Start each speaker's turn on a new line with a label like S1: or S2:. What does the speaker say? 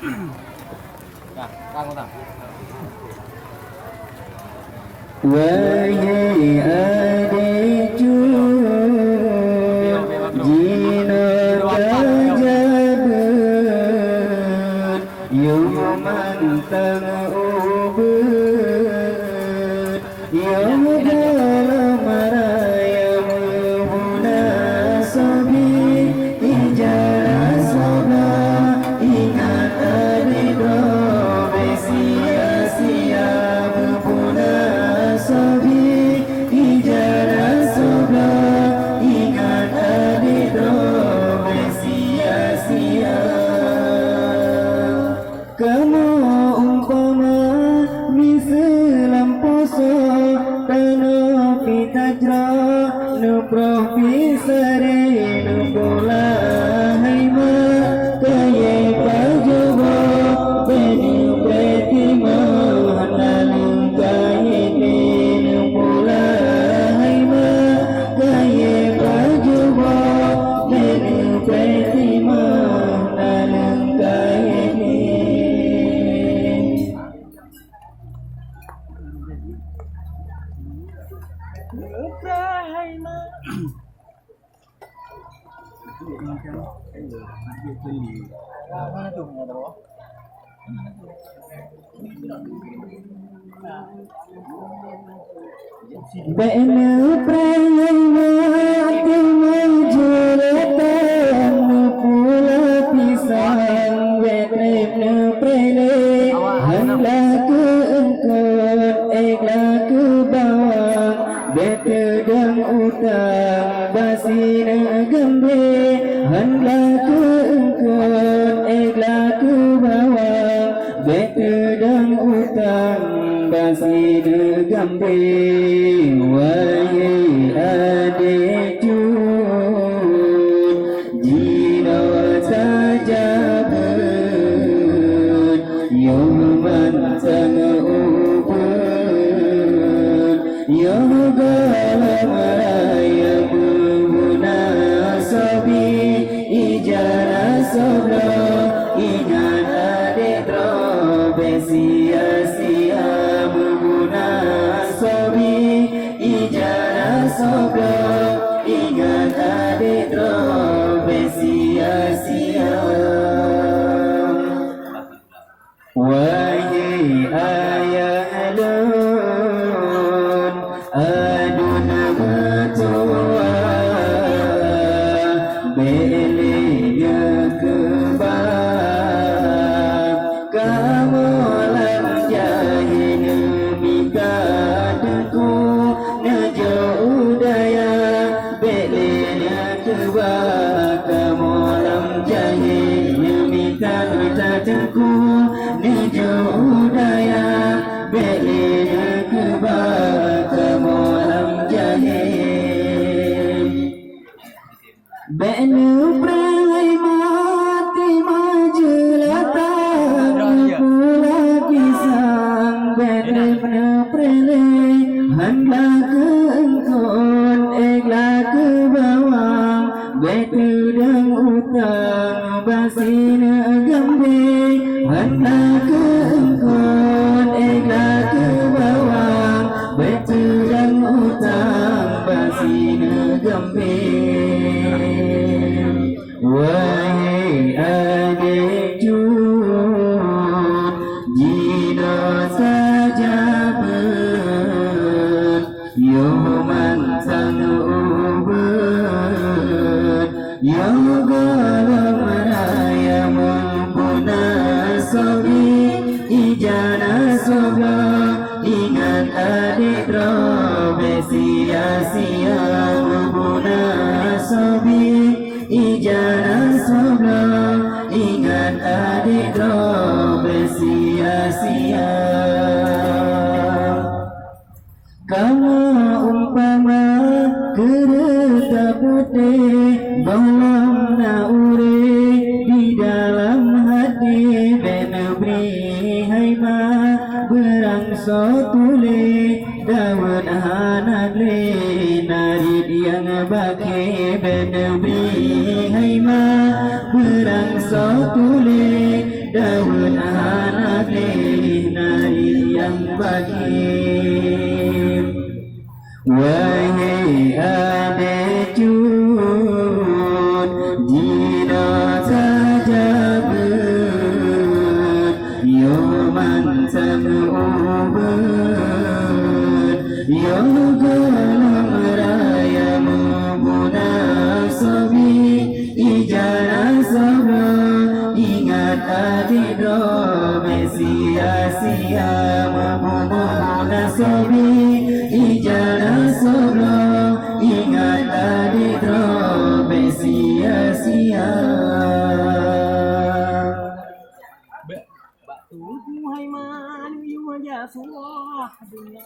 S1: Nah, tanggung tang.
S2: Wahai adikku, jina kajabat, mantang ubud, dalam raya munasabi, ijazah sabah, ingat adik dobe sia-sia munasabi, ijazah sabah, ingat adik dobe sia-sia. Kamu umpama misalam poso tanah pitajra nu profesore nu bola haima kaye pajobo beni pretima hanalung kaye nu bola haima kaye pajobo beni pretima hanalung kaye. Benu prayati majuratan pula pisang betrepnu prele handla ke engkon ekla ke bawang betedang utang basina gembe handla ke engkon ekla ke bawang betedang utang basina gembe. Wahai adikku, jina sajabat, mantang ubud, dalam raya munasabi, ijazah sablah, ingat adik dobe sia-sia munasabi, ijazah sablah, ingat adik dobe sia-sia. Wahai ayah alun, adun betua, belia kebab, kamu lam jahil mikadku, nejo udaya, belia kebab, kamu lam jahil mikadku, nejo udaya, belia kebab, kamu lam jahil. Benu prai mati majulatan pula pisang betrepnu prele handla ke engkon ekla ke bawang betedang utang basina gembe handla ke engkon ekla ke bawang betedang utang basina gembe. Wahai adikku, jina sajabat, mantang ubud, dalam raya munasabi, ijazah sablah, ingat adik dobe sia-sia munasabi, ijazah sablah, ingat adik dobe sia-sia. Kamu umpama kereta putih belum naure di dalam hati benebri haima berangso tule daun hanadle narid yang bake benebri haima berangso tule daun anak nari yang baik. Wahai adek cun, jina saja ber, yoman samubun, yo gelam raya mubuna sobi, ijana sobo, ingat adik do, sia-sia mubuna sobi, ijana sobo, ingat adik do, sia-sia.
S1: Batu hai man yu ya suah dunia